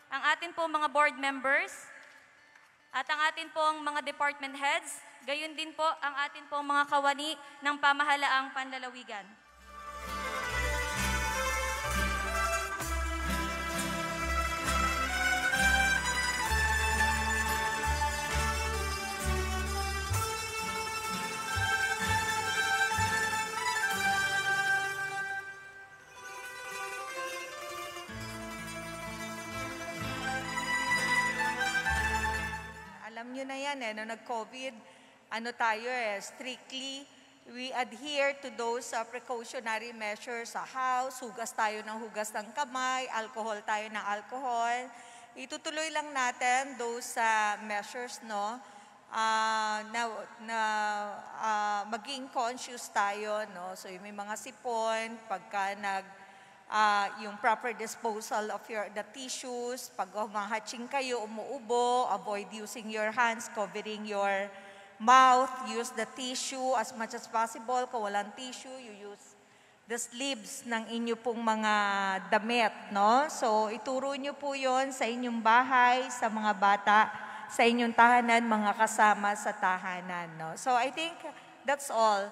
ang atin pong mga board members, at ang atin pong mga department heads, gayon din po ang atin pong mga kawani ng pamahalaang panlalawigan. Alam nyo na yan nung nag-COVID, strictly, we adhere to those precautionary measures sa house, hugas tayo ng hugas ng kamay, alcohol tayo ng alcohol. Itutuloy lang natin those measures, no? Maging conscious tayo, no? So may mga sipon, pagka yung proper disposal of the tissues, pag humahatching kayo, umuubo, avoid using your hands, covering your mouth, use the tissue as much as possible. Kung walang tissue, you use the sleeves ng inyo pong mga damit, no? So, ituro nyo po yon sa inyong bahay, sa mga bata, sa inyong tahanan, mga kasama sa tahanan, no? So, I think that's all.